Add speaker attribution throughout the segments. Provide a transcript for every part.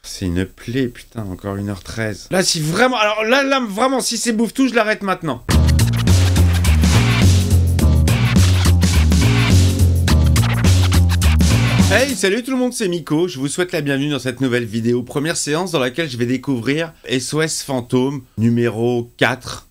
Speaker 1: C'est une plaie, putain, encore 1h13. Là, si vraiment... Alors là, vraiment, si c'est bouffe tout, je l'arrête maintenant. Hey, salut tout le monde, c'est Miko. Je vous souhaite la bienvenue dans cette nouvelle vidéo. Première séance dans laquelle je vais découvrir SOS Fantôme, numéro 4.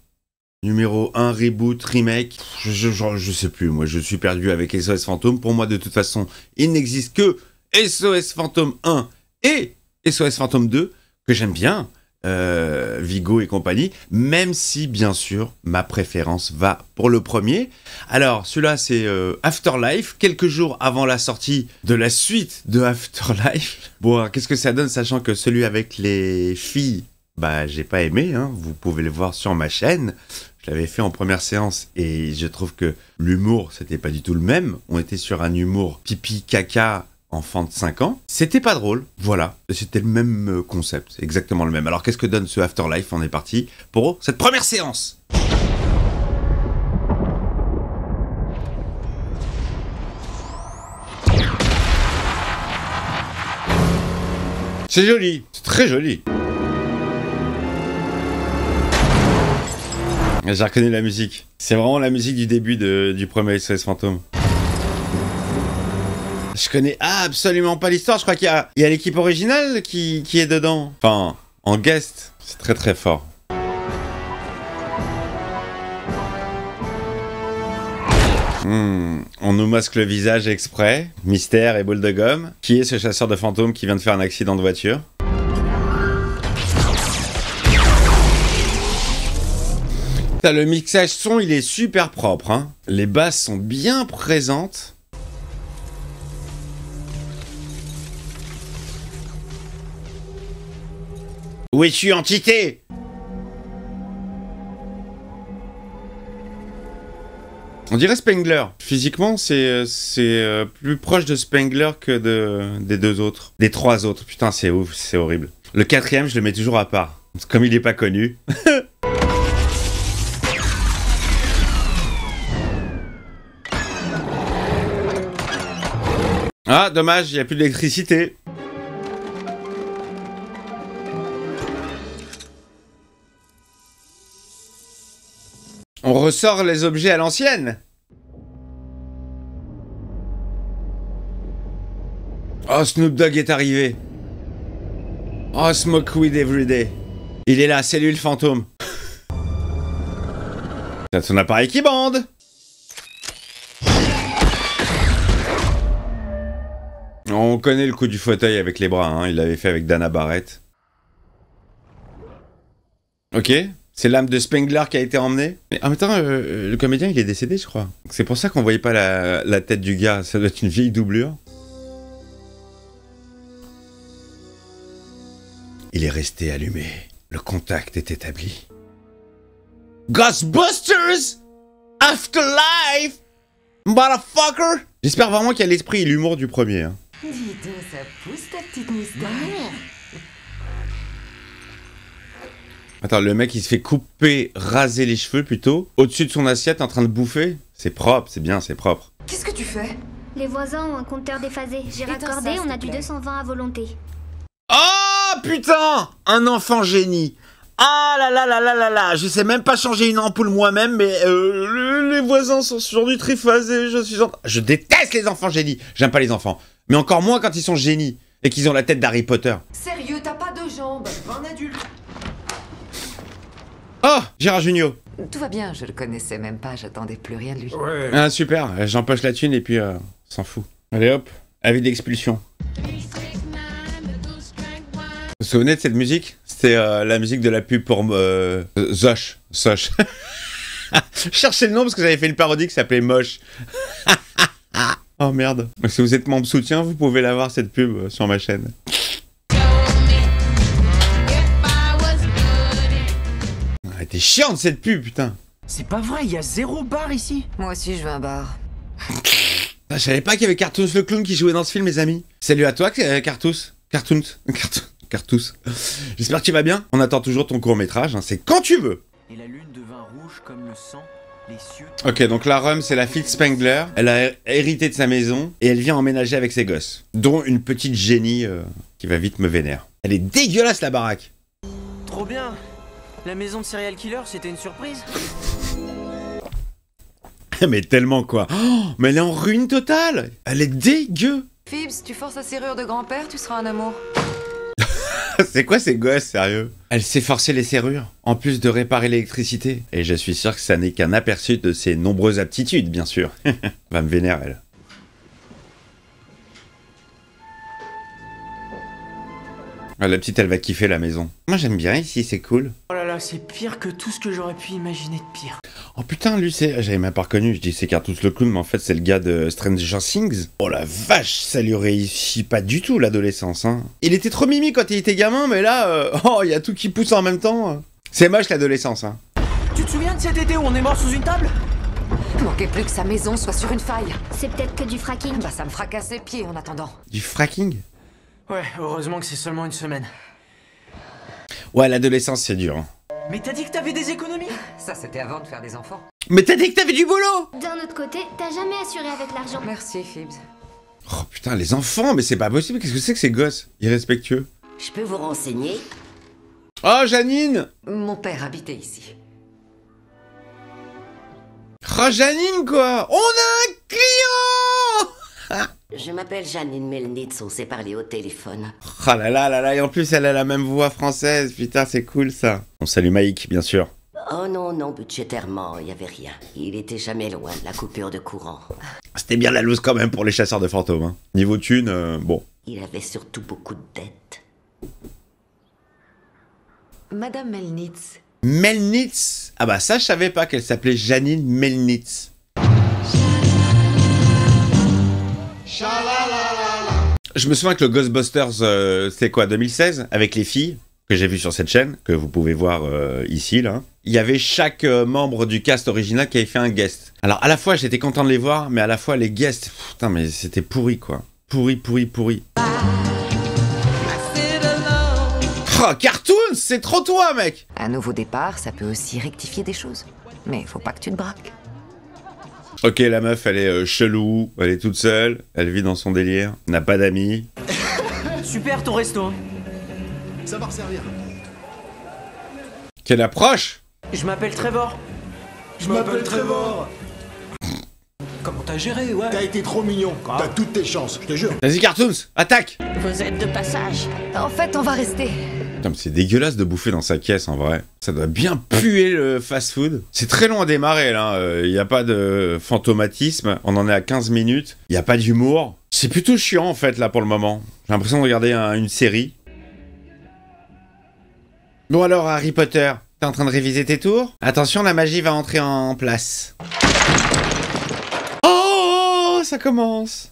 Speaker 1: Numéro 1, reboot, remake. Je sais plus, moi, je suis perdu avec SOS Fantôme. Pour moi, de toute façon, il n'existe que SOS Fantôme 1 et SOS Fantôme 2, que j'aime bien, Vigo et compagnie, même si, bien sûr, ma préférence va pour le premier. Alors, celui-là, c'est Afterlife, quelques jours avant la sortie de la suite de Afterlife. Bon, qu'est-ce que ça donne, sachant que celui avec les filles, bah, j'ai pas aimé, hein, vous pouvez le voir sur ma chaîne. Je l'avais fait en première séance et je trouve que l'humour, c'était pas du tout le même. On était sur un humour pipi, caca, enfant de 5 ans. C'était pas drôle, voilà. C'était le même concept, exactement le même. Alors qu'est-ce que donne ce Afterlife? On est parti pour cette première séance. C'est joli, c'est très joli. J'ai reconnu la musique. C'est vraiment la musique du début du premier SOS Fantôme. Je connais absolument pas l'histoire. Je crois qu'il y a l'équipe originale qui est dedans. Enfin, en guest. C'est très très fort. On nous masque le visage exprès. Mystère et boule de gomme. Qui est ce chasseur de fantômes qui vient de faire un accident de voiture? Le mixage son, il est super propre, hein. Les basses sont bien présentes. Où es-tu, entité? On dirait Spengler. Physiquement, c'est plus proche de Spengler que des deux autres. Des trois autres. Putain, c'est ouf, c'est horrible. Le quatrième, je le mets toujours à part. Comme il n'est pas connu. Ah, dommage, il n'y a plus d'électricité. On ressort les objets à l'ancienne. Oh, Snoop Dogg est arrivé. Oh, Smoke Weed Everyday. Il est là, c'est lui le fantôme. C'est son appareil qui bande. On connaît le coup du fauteuil avec les bras, hein. Il l'avait fait avec Dana Barrett. Ok, c'est l'âme de Spengler qui a été emmenée. Mais en même temps, le comédien il est décédé, je crois. C'est pour ça qu'on voyait pas la tête du gars, ça doit être une vieille doublure. Il est resté allumé, le contact est établi. Ghostbusters Afterlife Motherfucker. J'espère vraiment qu'il y a l'esprit et l'humour du premier, hein.
Speaker 2: Dis donc, ça pousse ta petite moustache.
Speaker 1: Attends, le mec il se fait couper, raser les cheveux plutôt, au-dessus de son assiette en train de bouffer. C'est propre, c'est bien, c'est propre.
Speaker 2: Qu'est-ce que tu fais?
Speaker 3: Les voisins ont un compteur déphasé. J'ai raccordé, on a du 220 à volonté.
Speaker 1: Oh putain! Un enfant génie. Ah là là là là là là. Je sais même pas changer une ampoule moi-même, mais les voisins sont sur du triphasé. Je déteste les enfants génies. J'aime pas les enfants. Mais encore moins quand ils sont génies et qu'ils ont la tête d'Harry Potter.
Speaker 2: Sérieux, t'as pas de jambes, un adulte.
Speaker 1: Oh, Gérard Jugnot.
Speaker 2: Tout va bien, je le connaissais même pas, j'attendais plus rien de lui.
Speaker 4: Ouais.
Speaker 1: Ah super, j'empoche la thune et puis s'en fout. Allez hop, avis d'expulsion. Vous vous souvenez de cette musique? C'était la musique de la pub pour Zosh. Soch. Je cherchais le nom parce que j'avais fait une parodie qui s'appelait Moche. Oh merde. Si vous êtes membre soutien, vous pouvez la voir cette pub sur ma chaîne. Elle était chiante cette pub, putain.
Speaker 4: C'est pas vrai, il y a 0 bar ici.
Speaker 2: Moi aussi, je veux un bar.
Speaker 1: Je savais pas qu'il y avait Cartoons le clown qui jouait dans ce film, les amis. Salut à toi, Cartoons. J'espère que tu vas bien. On attend toujours ton court-métrage, hein. C'est quand tu veux.
Speaker 4: Et la lune devint rouge comme le sang, Les cieux.
Speaker 1: Ok, donc la Rome, c'est la fille de Spengler. Elle a hérité de sa maison et elle vient emménager avec ses gosses. Dont une petite génie qui va vite me vénérer. Elle est dégueulasse, la baraque.
Speaker 4: Trop bien. La maison de serial killer, c'était une surprise.
Speaker 1: Mais tellement quoi. Oh, mais elle est en ruine totale. Elle est dégueu.
Speaker 2: Phoebs, tu forces la serrure de grand-père, tu seras un amour.
Speaker 1: C'est quoi ces gosses, sérieux? Elle sait forcer les serrures, en plus de réparer l'électricité. Et je suis sûr que ça n'est qu'un aperçu de ses nombreuses aptitudes, bien sûr. Va me vénérer, elle. Ah, la petite, elle va kiffer la maison. Moi, j'aime bien ici, c'est cool.
Speaker 4: Oh là là, c'est pire que tout ce que j'aurais pu imaginer de pire.
Speaker 1: Oh putain, lui, c'est... J'avais même pas reconnu, je dis c'est Cartouche le clown, mais en fait, c'est le gars de Stranger Things. Oh la vache, ça lui réussit pas du tout, l'adolescence, hein. Il était trop mimi quand il était gamin, mais là, oh, il y a tout qui pousse en même temps. C'est moche, l'adolescence, hein.
Speaker 4: Tu te souviens de cet été où on est mort sous une table?
Speaker 2: Manquait plus que sa maison soit sur une faille.
Speaker 3: C'est peut-être que du fracking.
Speaker 2: Bah ça me fracasse les pieds en attendant.
Speaker 1: Du fracking?
Speaker 4: Ouais, heureusement que c'est seulement une semaine.
Speaker 1: Ouais, l'adolescence, c'est dur, hein.
Speaker 4: Mais t'as dit que t'avais des économies?
Speaker 2: Ça c'était avant de faire des enfants.
Speaker 1: Mais t'as dit que t'avais du boulot!
Speaker 3: D'un autre côté, t'as jamais assuré avec l'argent.
Speaker 2: Merci Phoebs.
Speaker 1: Oh putain, les enfants, mais c'est pas possible, qu'est-ce que c'est que ces gosses irrespectueux?
Speaker 5: Je peux vous renseigner?
Speaker 1: Oh, Janine!
Speaker 2: Mon père habitait ici.
Speaker 1: Oh, Janine, quoi! On a un client!
Speaker 5: Je m'appelle Janine Melnitz, on s'est parlé au téléphone.
Speaker 1: Oh là là là là, et en plus, elle a la même voix française, putain, c'est cool, ça. On salue Maïk, bien sûr.
Speaker 5: Oh non, non, budgétairement, il y avait rien. Il était jamais loin de la coupure de courant.
Speaker 1: C'était bien la loose quand même pour les chasseurs de fantômes, hein. Niveau thune, bon.
Speaker 5: Il avait surtout beaucoup de dettes.
Speaker 2: Madame Melnitz.
Speaker 1: Melnitz. Ah bah ça, je savais pas qu'elle s'appelait Janine Melnitz. Je me souviens que le Ghostbusters, c'est quoi, 2016? Avec les filles, que j'ai vu sur cette chaîne, que vous pouvez voir ici, là. Il y avait chaque membre du cast original qui avait fait un guest. Alors à la fois, j'étais content de les voir, mais à la fois, les guests, putain, mais c'était pourri, quoi. Pourri, pourri, pourri. Oh, Cartoons, c'est trop toi, mec!
Speaker 2: Un nouveau départ, ça peut aussi rectifier des choses. Mais faut pas que tu te braques.
Speaker 1: Ok, la meuf, elle est chelou, elle est toute seule, elle vit dans son délire, n'a pas d'amis.
Speaker 4: Super ton resto.
Speaker 6: Ça va resservir.
Speaker 1: Quelle approche!
Speaker 4: Je m'appelle Trevor.
Speaker 6: Je m'appelle Trevor.
Speaker 4: Comment t'as géré, ouais?
Speaker 6: T'as été trop mignon. T'as toutes tes chances, je te jure.
Speaker 1: Vas-y, Cartoons, attaque!
Speaker 5: Vous êtes de passage?
Speaker 2: En fait, on va rester.
Speaker 1: Putain, mais c'est dégueulasse de bouffer dans sa caisse, en vrai. Ça doit bien puer le fast-food. C'est très long à démarrer, là. Il n'y a pas de fantomatisme. On en est à 15 minutes. Il n'y a pas d'humour. C'est plutôt chiant, en fait, là, pour le moment. J'ai l'impression de regarder une série. Bon alors, Harry Potter, t'es en train de réviser tes tours? Attention, la magie va entrer en place. Oh, ça commence.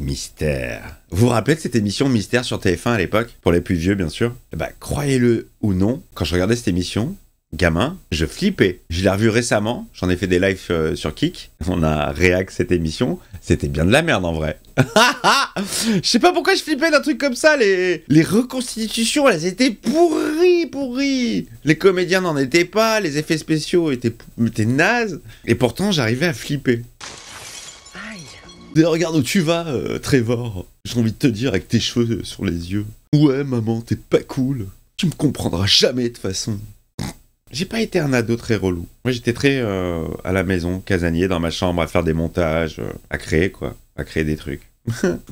Speaker 1: Mystère. Vous vous rappelez de cette émission Mystère sur TF1 à l'époque? Pour les plus vieux, bien sûr. Bah, croyez-le ou non, quand je regardais cette émission, gamin, je flippais. Je l'ai revu récemment, j'en ai fait des lives sur Kik. On a réac cette émission. C'était bien de la merde, en vrai. Je sais pas pourquoi je flippais d'un truc comme ça. Les reconstitutions, elles étaient pourries. Les comédiens n'en étaient pas, les effets spéciaux étaient nazes. Et pourtant, j'arrivais à flipper. Regarde où tu vas, Trevor. J'ai envie de te dire avec tes cheveux sur les yeux. Ouais, maman, t'es pas cool. Tu me comprendras jamais de toute façon. J'ai pas été un ado très relou. Moi, j'étais très à la maison, casanier, dans ma chambre, à faire des montages, à créer, quoi. À créer des trucs.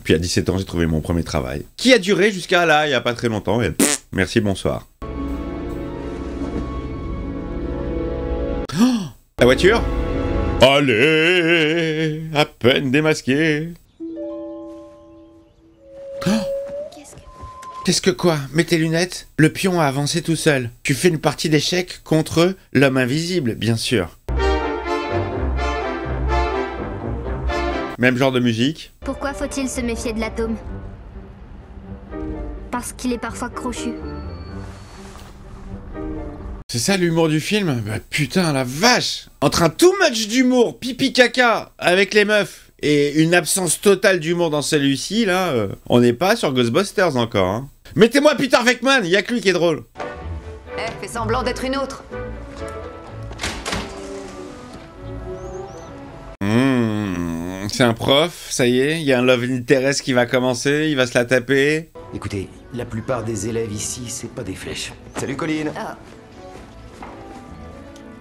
Speaker 1: Puis à 17 ans, j'ai trouvé mon premier travail. Qui a duré jusqu'à là, il y a pas très longtemps. Et merci, bonsoir. Oh, la voiture? Allez, à peine démasqué. Oh, qu'est-ce que quoi? Mets tes lunettes. Le pion a avancé tout seul. Tu fais une partie d'échecs contre l'homme invisible, bien sûr. Même genre de musique.
Speaker 3: Pourquoi faut-il se méfier de l'atome? Parce qu'il est parfois crochu.
Speaker 1: C'est ça l'humour du film? Bah putain, la vache! Entre un too much d'humour, pipi caca, avec les meufs, et une absence totale d'humour dans celui-ci, là, on n'est pas sur Ghostbusters encore, hein. Mettez-moi Peter Venkman, y'a que lui qui est drôle.
Speaker 2: Eh, fais semblant d'être une autre.
Speaker 1: C'est un prof, ça y est, il y a un love interest qui va commencer, il va se la taper.
Speaker 7: Écoutez, la plupart des élèves ici, c'est pas des flèches. Salut Colline.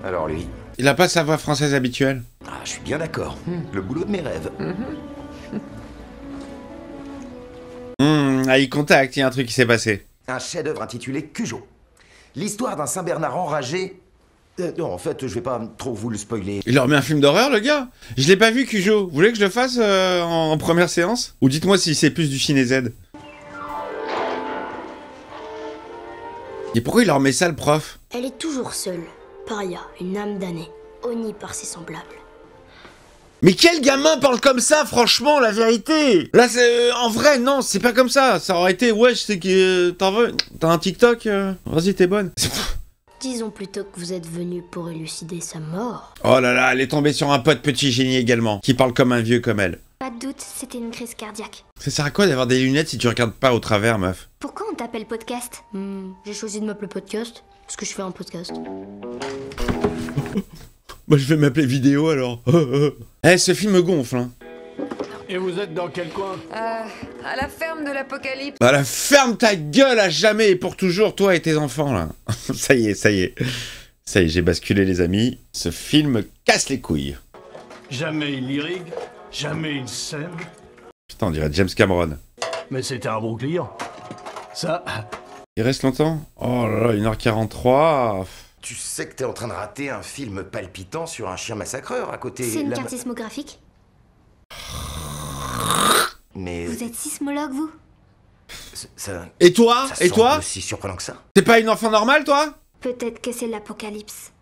Speaker 7: Alors lui?
Speaker 1: Il a pas sa voix française habituelle.
Speaker 7: Ah, je suis bien d'accord. Le boulot de mes rêves.
Speaker 1: Eye contact, il y a un truc qui s'est passé.
Speaker 7: Un chef-d'œuvre intitulé Cujo. L'histoire d'un Saint-Bernard enragé. Non, en fait, je vais pas trop vous le spoiler.
Speaker 1: Il leur met un film d'horreur, le gars. Je l'ai pas vu, Cujo. Vous voulez que je le fasse en première séance? Ou dites-moi si c'est plus du ciné Z. Et pourquoi il leur met ça, le prof?
Speaker 8: Elle est toujours seule. Paria, une âme damnée, honnie par ses semblables.
Speaker 1: Mais quel gamin parle comme ça, franchement, la vérité? Là, c'est... en vrai, non, c'est pas comme ça. Ça aurait été, ouais, je sais que... t'en veux? T'as un TikTok? Vas-y, t'es bonne.
Speaker 8: Disons plutôt que vous êtes venu pour élucider sa mort.
Speaker 1: Oh là là, elle est tombée sur un pote petit génie également, qui parle comme un vieux comme elle.
Speaker 3: Pas de doute, c'était une crise cardiaque.
Speaker 1: Ça sert à quoi d'avoir des lunettes si tu regardes pas au travers, meuf?
Speaker 3: Pourquoi on t'appelle podcast?
Speaker 8: J'ai choisi de m'appeler podcast parce que je fais un podcast.
Speaker 1: Moi, je vais m'appeler vidéo, alors. Eh, ce film me gonfle, hein.
Speaker 6: Et vous êtes dans quel coin?
Speaker 2: À la ferme de l'Apocalypse.
Speaker 1: Bah, ferme ta gueule à jamais et pour toujours, toi et tes enfants, là. Ça y est, ça y est. Ça y est, j'ai basculé, les amis. Ce film me casse les couilles.
Speaker 6: Jamais il lyrique, jamais il sème.
Speaker 1: Putain, on dirait James Cameron.
Speaker 6: Mais c'était un bon client. Ça...
Speaker 1: Il reste longtemps? Oh là là, 1h43.
Speaker 7: Tu sais que t'es en train de rater un film palpitant sur un chien massacreur à côté...
Speaker 3: C'est une carte sismographique?
Speaker 7: Mais...
Speaker 3: Vous êtes sismologue, vous?
Speaker 7: Ça...
Speaker 1: Et toi?
Speaker 7: Ça
Speaker 1: Et toi?
Speaker 7: semble aussi surprenant que ça.
Speaker 1: T'es pas une enfant normale, toi?
Speaker 3: Peut-être que c'est l'apocalypse.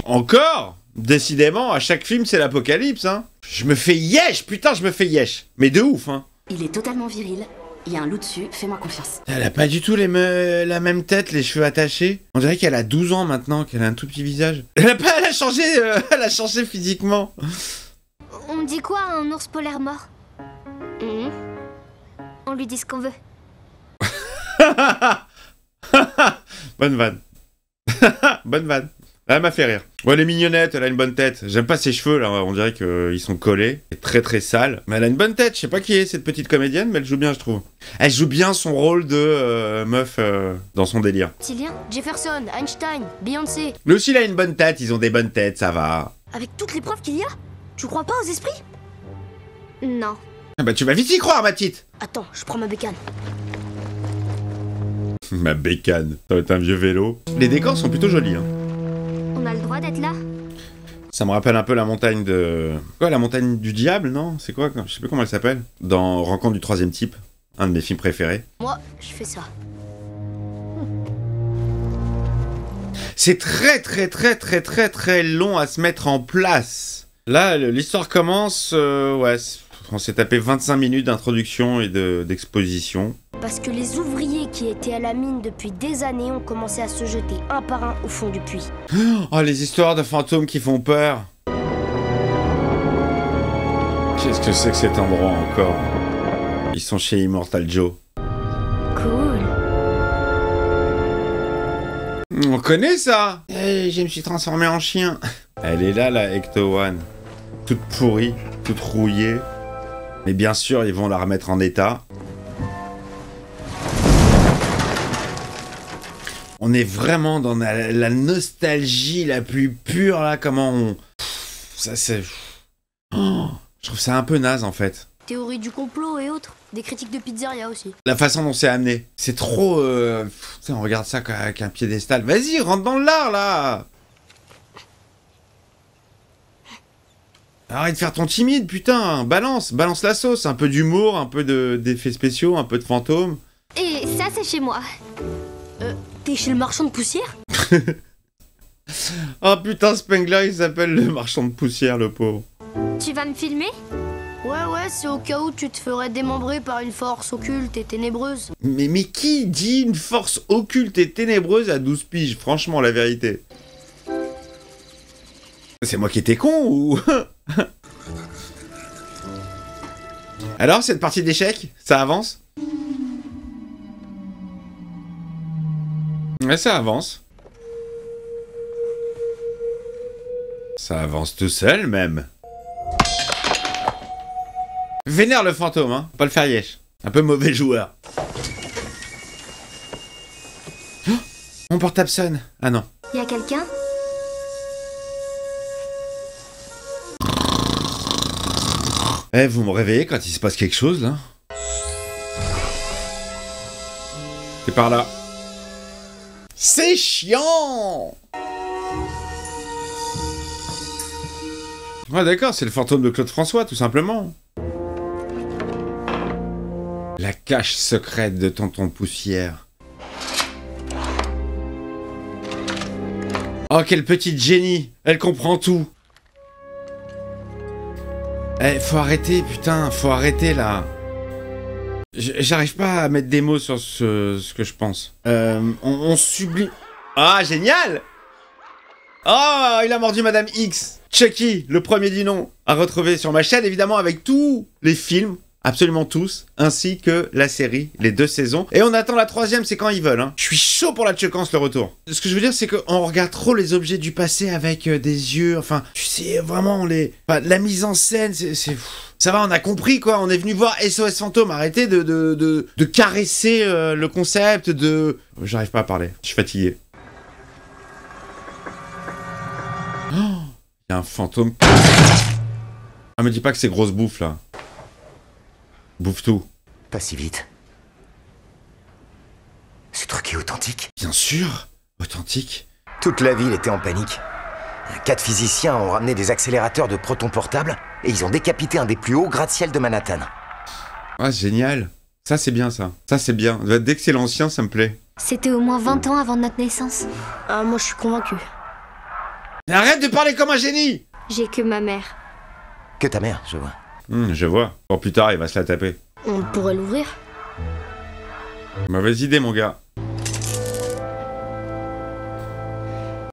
Speaker 1: Encore? Décidément, à chaque film, c'est l'apocalypse, hein. Je me fais yesh, putain, je me fais yesh. Mais de ouf, hein.
Speaker 9: Il est totalement viril. Il y a un loup dessus, fais-moi confiance.
Speaker 1: Elle a pas du tout la même tête, les cheveux attachés. On dirait qu'elle a 12 ans maintenant, qu'elle a un tout petit visage. Elle a changé physiquement.
Speaker 3: On dit quoi à un ours polaire mort? On lui dit ce qu'on veut.
Speaker 1: Bonne vanne. Bonne vanne. Elle m'a fait rire. Ouais, elle est mignonnette, elle a une bonne tête. J'aime pas ses cheveux, là, on dirait qu'ils sont collés. Elle est très très sale. Mais elle a une bonne tête, je sais pas qui est cette petite comédienne, mais elle joue bien, je trouve. Elle joue bien son rôle de meuf dans son délire.
Speaker 3: Tilien?
Speaker 8: Jefferson, Einstein, Beyoncé.
Speaker 1: Lui aussi, il a une bonne tête, ils ont des bonnes têtes, ça va.
Speaker 8: Avec toutes les preuves qu'il y a, tu crois pas aux esprits?
Speaker 3: Non.
Speaker 1: Ah bah tu vas vite y croire, ma petite.
Speaker 8: Attends, je prends ma bécane.
Speaker 1: Ma bécane. Ça va être un vieux vélo. Les décors sont plutôt jolis, hein.
Speaker 3: On a le droit d'être là?
Speaker 1: Ça me rappelle un peu la montagne de... Quoi, la montagne du diable, non? C'est quoi? Je sais plus comment elle s'appelle. Dans Rencontre du troisième type. Un de mes films préférés.
Speaker 8: Moi, je fais ça.
Speaker 1: C'est très long à se mettre en place. Là, l'histoire commence... ouais, on s'est tapé 25 minutes d'introduction et d'exposition.
Speaker 8: Parce que les ouvriers qui étaient à la mine depuis des années ont commencé à se jeter un par un au fond du puits.
Speaker 1: Oh, les histoires de fantômes qui font peur. Qu'est-ce que c'est que cet endroit encore? Ils sont chez Immortal Joe.
Speaker 8: Cool.
Speaker 1: On connaît ça. Hey, je me suis transformé en chien. Elle est là, la Ecto One. Toute pourrie, toute rouillée. Mais bien sûr, ils vont la remettre en état. On est vraiment dans la nostalgie la plus pure, là, comment on... Ça, c'est... Oh, je trouve ça un peu naze, en fait.
Speaker 8: Théorie du complot et autres. Des critiques de pizzeria aussi.
Speaker 1: La façon dont c'est amené. C'est trop... on regarde ça avec un piédestal. Vas-y, rentre dans l'art, là. Arrête de faire ton timide, putain. Balance la sauce. Un peu d'humour, un peu d'effets spéciaux, un peu de fantômes.
Speaker 3: Et ça, c'est chez moi.
Speaker 8: T'es chez le marchand de poussière?
Speaker 1: Oh putain, Spengler, il s'appelle le marchand de poussière, le pauvre.
Speaker 3: Tu vas me filmer?
Speaker 8: Ouais, c'est au cas où tu te ferais démembrer par une force occulte et ténébreuse.
Speaker 1: Mais qui dit une force occulte et ténébreuse à 12 piges? Franchement, la vérité. C'est moi qui étais con, ou... Alors, cette partie d'échecs, ça avance? Ouais, ça avance. Ça avance tout seul, même. Vénère le fantôme, hein. Pas le faire yesh. Un peu mauvais joueur. Oh, mon portable sonne. Ah non.
Speaker 3: Y a quelqu'un?
Speaker 1: Eh, vous me réveillez quand il se passe quelque chose, là? C'est par là. C'est chiant! Ouais, d'accord, c'est le fantôme de Claude François, tout simplement. La cache secrète de Tonton Poussière. Oh, quelle petite génie! Elle comprend tout! Eh, faut arrêter, putain, faut arrêter, là. J'arrive pas à mettre des mots sur ce que je pense. On sublime... Ah, génial! Oh, il a mordu Madame X. Chucky, le premier du nom, à retrouver sur ma chaîne, évidemment, avec tous les films, absolument tous, ainsi que la série, les 2 saisons. Et on attend la 3e, c'est quand ils veulent. Hein. Je suis chaud pour la Chuckance, le retour. Ce que je veux dire, c'est qu'on regarde trop les objets du passé avec des yeux, enfin, tu sais, vraiment, la mise en scène, c'est... Ça va, on a compris, quoi. On est venu voir SOS Fantôme. Arrêtez de caresser le concept de... J'arrive pas à parler, je suis fatigué. Oh, y a un fantôme. Ah, me dis pas que c'est grosse bouffe, là. Bouffe tout.
Speaker 7: Pas si vite. Ce truc est authentique.
Speaker 1: Bien sûr, authentique.
Speaker 7: Toute la ville était en panique. 4 physiciens ont ramené des accélérateurs de protons portables et ils ont décapité un des plus hauts gratte-ciel de Manhattan.
Speaker 1: Ah, génial. Ça, c'est bien, ça. Ça, c'est bien. Dès que c'est l'ancien, ça me plaît.
Speaker 3: C'était au moins 20 ans avant notre naissance.
Speaker 8: Ah, moi je suis convaincu.
Speaker 1: Arrête de parler comme un génie!
Speaker 3: J'ai que ma mère.
Speaker 7: Que ta mère, je vois.
Speaker 1: Je vois. Pour plus tard, il va se la taper.
Speaker 8: On pourrait l'ouvrir?
Speaker 1: Mauvaise idée, mon gars.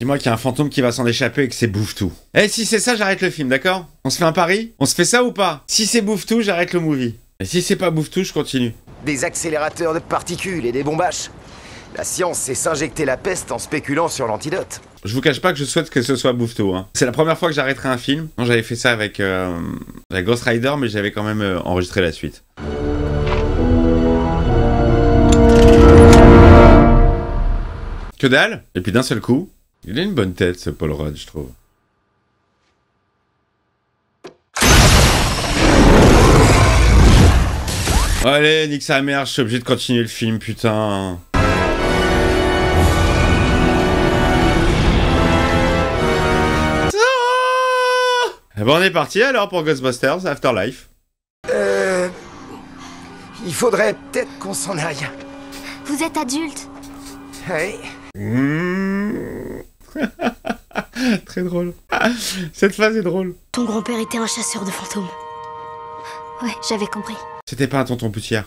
Speaker 1: Dis-moi qu'il y a un fantôme qui va s'en échapper et que c'est bouffe tout. Eh, si c'est ça, j'arrête le film, d'accord? On se fait un pari? On se fait ça ou pas? Si c'est bouffe tout, j'arrête le movie. Et si c'est pas bouffe tout, je continue.
Speaker 7: Des accélérateurs de particules et des bombaches. La science, c'est s'injecter la peste en spéculant sur l'antidote.
Speaker 1: Je vous cache pas que je souhaite que ce soit bouffe tout, hein. C'est la première fois que j'arrêterai un film. Non, j'avais fait ça avec Ghost Rider, mais j'avais quand même enregistré la suite. Que dalle! Et puis d'un seul coup, il a une bonne tête, ce Paul Rudd, je trouve. Allez, nique sa mère, je suis obligé de continuer le film, putain. Ah bon, on est parti alors pour Ghostbusters Afterlife.
Speaker 7: Il faudrait peut-être qu'on s'en aille.
Speaker 3: Vous êtes adulte?
Speaker 7: Oui.
Speaker 1: Très drôle. Cette phase est drôle.
Speaker 8: Ton grand-père était un chasseur de fantômes.
Speaker 3: Ouais, j'avais compris.
Speaker 1: C'était pas un tonton poussière.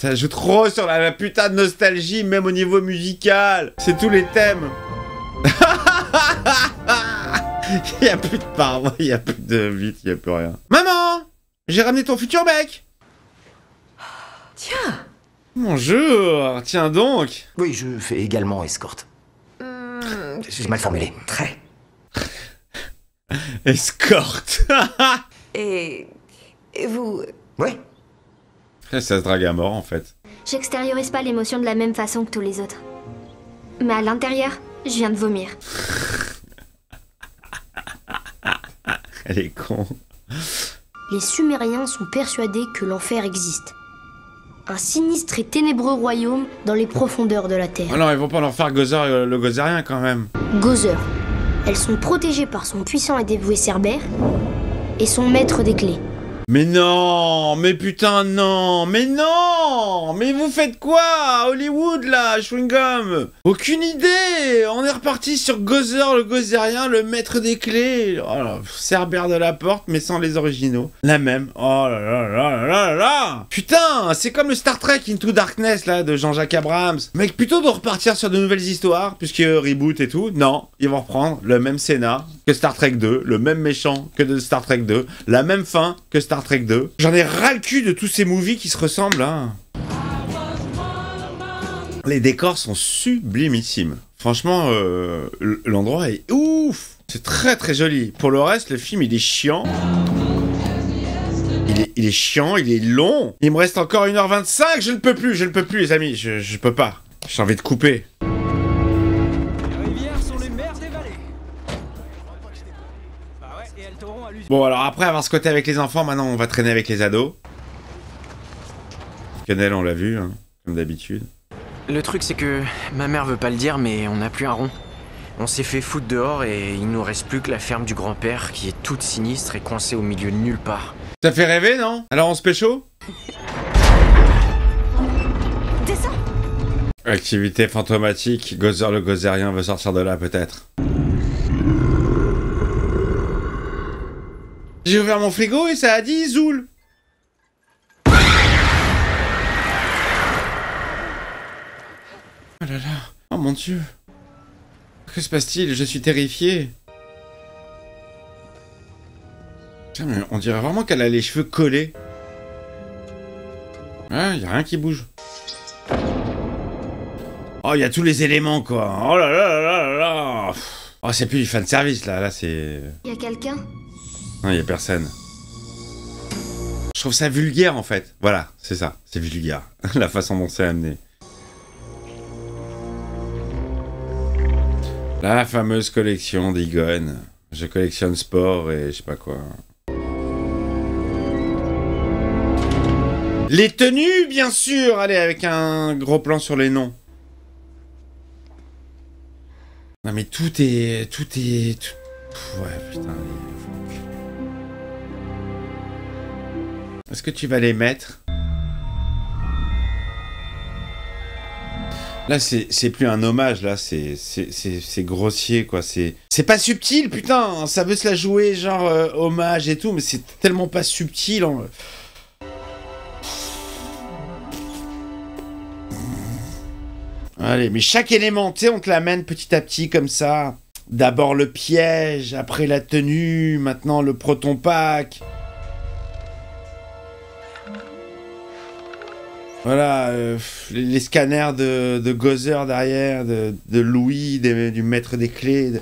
Speaker 1: Ça joue trop sur la putain de nostalgie, même au niveau musical. C'est tous les thèmes. Il y a plus de parois, il y a plus de beat, il y a plus rien. Maman, j'ai ramené ton futur mec.
Speaker 9: Tiens.
Speaker 1: Bonjour, tiens donc.
Speaker 7: Oui, je fais également escorte. J'ai mal formulé.
Speaker 9: Très.
Speaker 1: Escorte.
Speaker 9: Et vous...
Speaker 7: Ouais.
Speaker 1: Ça se drague à mort en fait.
Speaker 3: J'extériorise pas l'émotion de la même façon que tous les autres. Mais à l'intérieur, je viens de vomir.
Speaker 1: Elle est con.
Speaker 8: Les Sumériens sont persuadés que l'enfer existe. Un sinistre et ténébreux royaume dans les profondeurs de la Terre.
Speaker 1: Oh non, ils vont pas leur faire Gozer le Gozerien quand même.
Speaker 8: Gozer. Elles sont protégées par son puissant et dévoué Cerbère et son maître des clés.
Speaker 1: Mais non, mais putain non, mais non, mais vous faites quoi à Hollywood là, chewing-gum? Aucune idée. On est reparti sur Gozer le Gozerien, le maître des clés. Oh là, Cerbère de la porte, mais sans les originaux. La même. Oh là là là là là là. Putain, c'est comme le Star Trek Into Darkness là de Jean-Jacques Abrams. Mec, plutôt de repartir sur de nouvelles histoires, puisque reboot et tout. Non, ils vont reprendre le même scénar que Star Trek 2, le même méchant que de Star Trek 2, la même fin que Star Trek 2. J'en ai ras le cul de tous ces movies qui se ressemblent, hein. Les décors sont sublimissimes. Franchement, l'endroit est ouf. C'est très très joli. Pour le reste, le film, il est chiant. Il est chiant, il est long. Il me reste encore 1h25, je ne peux plus les amis, je peux pas. J'ai envie de couper.
Speaker 4: Les rivières sont les mers des vallées. Bah ouais, et elles t'auront à l'usine.
Speaker 1: Bon, alors après avoir squatté avec les enfants, maintenant on va traîner avec les ados. Canel, on l'a vu, hein, comme d'habitude.
Speaker 4: Le truc c'est que ma mère veut pas le dire, mais on n'a plus un rond. On s'est fait foutre dehors et il nous reste plus que la ferme du grand-père qui est toute sinistre et coincée au milieu de nulle part.
Speaker 1: Ça fait rêver, non? Alors on se pécho?
Speaker 9: Descends.
Speaker 1: Activité fantomatique, Gozer le gozérien veut sortir de là peut-être. J'ai ouvert mon frigo et ça a dit Zoul. Oh là là, oh mon dieu. Que se passe-t-il? Je suis terrifié. Tiens, mais on dirait vraiment qu'elle a les cheveux collés. Ouais, y a rien qui bouge. Oh, il y a tous les éléments, quoi. Oh là là là là là. Oh, c'est plus du fan service, là. Là, c'est...
Speaker 3: Y a quelqu'un?
Speaker 1: Non, y a personne. Je trouve ça vulgaire, en fait. Voilà, c'est ça. C'est vulgaire. La façon dont c'est amené. La fameuse collection d'Egon. Je collectionne sport et je sais pas quoi. Les tenues, bien sûr. Allez, avec un gros plan sur les noms. Non mais tout est... Ouais, putain. Est-ce que tu vas les mettre? Là, c'est plus un hommage, là, c'est grossier, quoi. C'est pas subtil, putain. Ça veut se la jouer, genre, hommage et tout, mais c'est tellement pas subtil. Hein. Allez, mais chaque élément, tu sais, on te l'amène petit à petit, comme ça. D'abord le piège, après la tenue, maintenant le proton pack. Voilà, les scanners de Gozer derrière, de Louis, du maître des clés.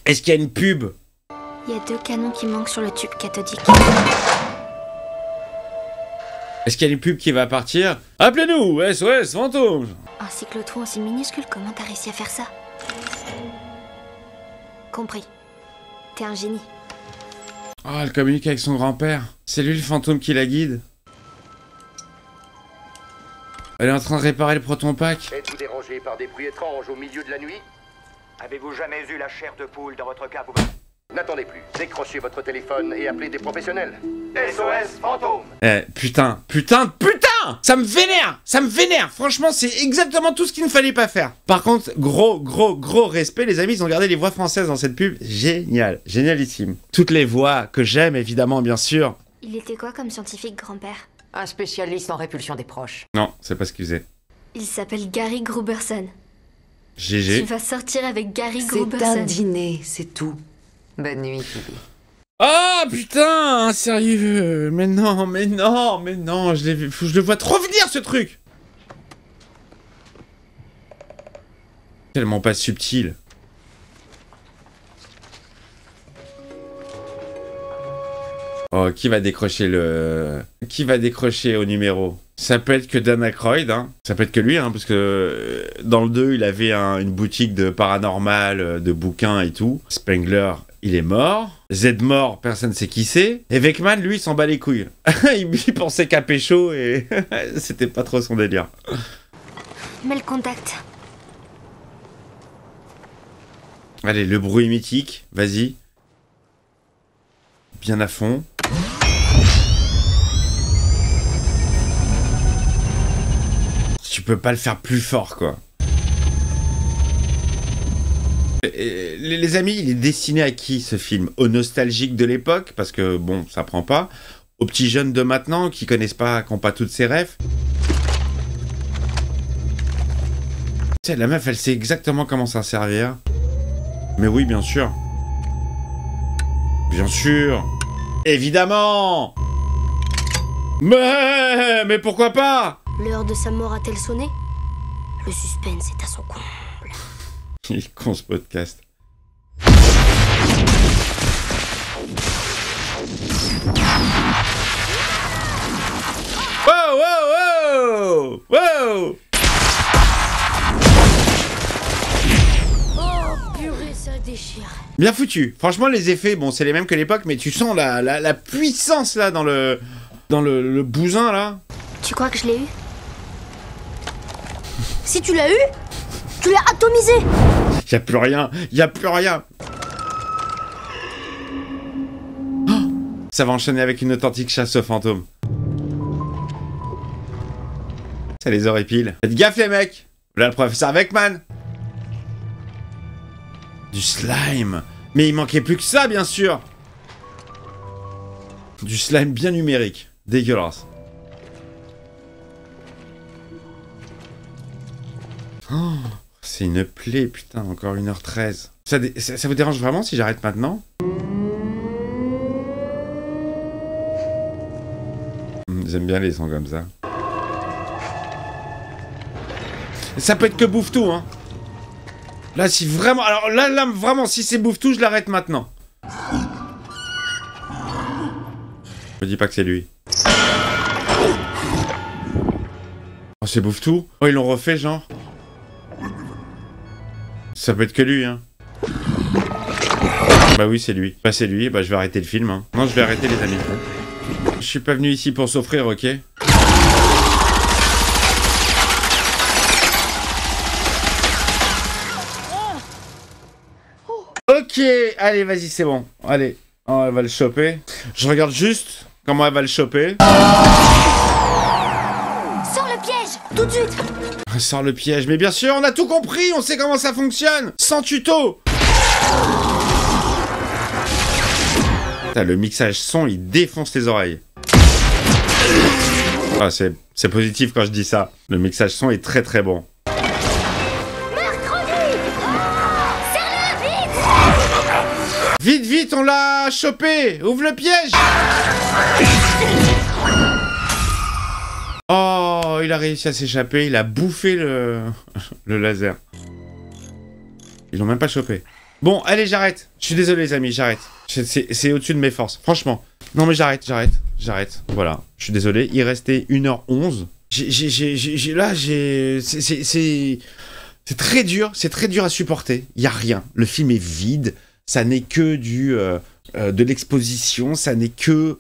Speaker 1: Est-ce qu'il y a une pub?
Speaker 3: Il y a 2 canons qui manquent sur le tube cathodique.
Speaker 1: Est-ce qu'il y a une pub qui va partir? Appelez-nous, SOS Fantôme.
Speaker 3: Un cyclotron aussi minuscule, comment t'as réussi à faire ça? Compris. T'es un génie.
Speaker 1: Oh, elle communique avec son grand-père. C'est lui le fantôme qui la guide. Elle est en train de réparer le proton pack.
Speaker 10: Êtes-vous dérangé par des bruits étranges au milieu de la nuit?
Speaker 11: Avez-vous jamais eu la chair de poule dans votre cave?
Speaker 10: N'attendez plus, décrochez votre téléphone et appelez des professionnels.
Speaker 11: SOS Fantôme.
Speaker 1: Eh, putain. Ça me vénère. Franchement, c'est exactement tout ce qu'il ne fallait pas faire. Par contre, gros respect, les amis, ils ont gardé les voix françaises dans cette pub. Génial, génialissime. Toutes les voix que j'aime, évidemment, bien sûr.
Speaker 3: Il était quoi comme scientifique, grand-père?
Speaker 5: Un spécialiste en répulsion des proches.
Speaker 1: Non, c'est pas ce qu'il faisait.
Speaker 3: Il s'appelle Gary Gruberson.
Speaker 1: GG.
Speaker 3: Tu vas sortir avec Gary
Speaker 5: C'est
Speaker 3: Gruberson.
Speaker 5: un dîner, c'est tout. Bonne nuit, Phoebe.
Speaker 1: Ah, putain, sérieux. Mais non, je le vois trop venir, ce truc. Tellement pas subtil. Oh, qui va décrocher au numéro? Ça peut être que Dan Aykroyd, hein. Ça peut être que lui, hein, parce que dans le 2, il avait une boutique de paranormal, de bouquins et tout. Spengler, il est mort. Zedmore, personne ne sait qui c'est. Et Venkman, lui, il s'en bat les couilles. Il pensait qu'à pécho et c'était pas trop son délire.
Speaker 3: Mets le contact.
Speaker 1: Allez, le bruit mythique, vas-y. Bien à fond. Tu peux pas le faire plus fort, quoi. Les amis, il est destiné à qui, ce film? Aux nostalgiques de l'époque, parce que, bon, ça prend pas. Aux petits jeunes de maintenant, qui connaissent pas, qui ont pas toutes ses rêves. Tu sais, la meuf, elle sait exactement comment s'en servir. Mais oui, bien sûr. Bien sûr. Évidemment. Mais pourquoi pas?
Speaker 8: L'heure de sa mort a-t-elle sonné? Le suspense est à son comble.
Speaker 1: Il est con ce podcast. Wow, wow, wow! Wow!
Speaker 8: Oh purée, ça déchire.
Speaker 1: Bien foutu. Franchement, les effets, bon, c'est les mêmes que l'époque, mais tu sens la puissance là dans le bousin là.
Speaker 3: Tu crois que je l'ai eu?
Speaker 8: Si tu l'as eu, tu l'as atomisé.
Speaker 1: Y a plus rien, y a plus rien. Oh, ça va enchaîner avec une authentique chasse aux fantômes. Ça les horripile. Faites gaffe les mecs. Là le professeur Beckman. Du slime. Mais il manquait plus que ça bien sûr. Du slime bien numérique. Dégueulasse. Oh, c'est une plaie, putain, encore 1h13. Ça vous dérange vraiment si j'arrête maintenant? J'aime bien les sons comme ça. Ça peut être que Bouffe-Tout, hein. Là, si vraiment... Alors là, vraiment, si c'est Bouffe-Tout, je l'arrête maintenant. Je dis pas que c'est lui. Oh, c'est Bouffe-Tout? Oh, ils l'ont refait, genre. Ça peut être que lui, hein. Bah oui, c'est lui. Bah c'est lui, bah je vais arrêter le film, hein. Non, je vais arrêter les amis. Je suis pas venu ici pour s'offrir, ok? Ok, allez, vas-y, c'est bon. Allez, oh, elle va le choper. Je regarde juste comment elle va le choper.
Speaker 8: Sors le piège, tout de suite.
Speaker 1: Sors le piège, mais bien sûr, on a tout compris, on sait comment ça fonctionne. Sans tuto. Putain, le mixage son, il défonce les oreilles. Ah, c'est positif quand je dis ça. Le mixage son est très très bon. Vite, vite, on l'a chopé! Ouvre le piège! Oh, il a réussi à s'échapper, il a bouffé le laser. Ils l'ont même pas chopé. Bon, allez, j'arrête. Je suis désolé, les amis, j'arrête. C'est au-dessus de mes forces, franchement. Non, mais j'arrête. Voilà, je suis désolé, il restait 1h11. C'est très dur à supporter. Il y a rien, le film est vide. Ça n'est que de l'exposition, ça n'est que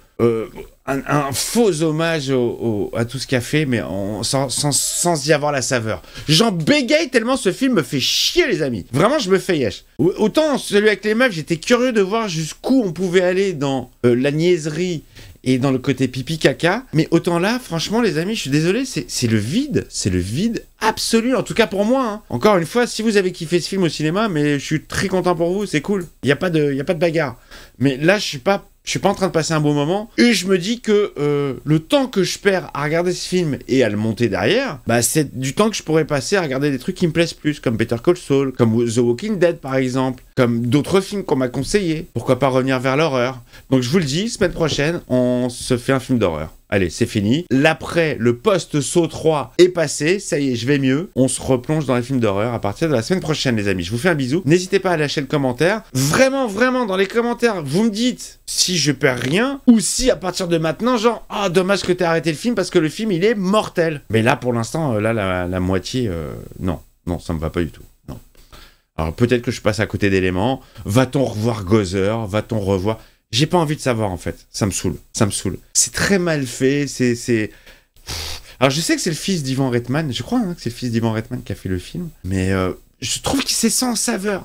Speaker 1: un faux hommage à tout ce qu'il a fait, mais sans y avoir la saveur. J'en bégaye tellement ce film me fait chier, les amis. Vraiment, je me fais yesh. Autant celui avec les meufs, j'étais curieux de voir jusqu'où on pouvait aller dans la niaiserie et dans le côté pipi caca, mais autant là, franchement, les amis, je suis désolé, c'est le vide absolu, en tout cas pour moi, hein. Encore une fois, si vous avez kiffé ce film au cinéma, mais je suis très content pour vous, c'est cool, il y a pas de bagarre. Mais là, je suis pas en train de passer un bon moment, et je me dis que le temps que je perds à regarder ce film et à le monter derrière, bah c'est du temps que je pourrais passer à regarder des trucs qui me plaisent plus, comme Better Call Saul, comme The Walking Dead par exemple, comme d'autres films qu'on m'a conseillés. Pourquoi pas revenir vers l'horreur? Donc je vous le dis, semaine prochaine, on se fait un film d'horreur. Allez, c'est fini. L'après, le post-Saw 3 est passé. Ça y est, je vais mieux. On se replonge dans les films d'horreur à partir de la semaine prochaine, les amis. Je vous fais un bisou. N'hésitez pas à lâcher le commentaire. Vraiment, dans les commentaires, vous me dites si je perds rien ou si à partir de maintenant, genre, ah, dommage que t'aies arrêté le film parce que le film, il est mortel. Mais là, pour l'instant, là, la moitié, non, ça me va pas du tout. Non. Alors, peut-être que je passe à côté d'éléments. Va-t-on revoir Gozer? Va-t-on revoir... J'ai pas envie de savoir, en fait. Ça me saoule. C'est très mal fait, Alors, je sais que c'est le fils d'Ivan Reitman. Je crois que c'est le fils d'Ivan Reitman qui a fait le film. Mais je trouve que c'est sans saveur.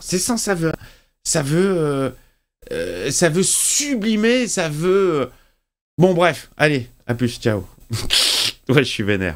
Speaker 1: Ça veut sublimer, ça veut... Bon, bref. Allez, à plus, ciao. Ouais, je suis vénère.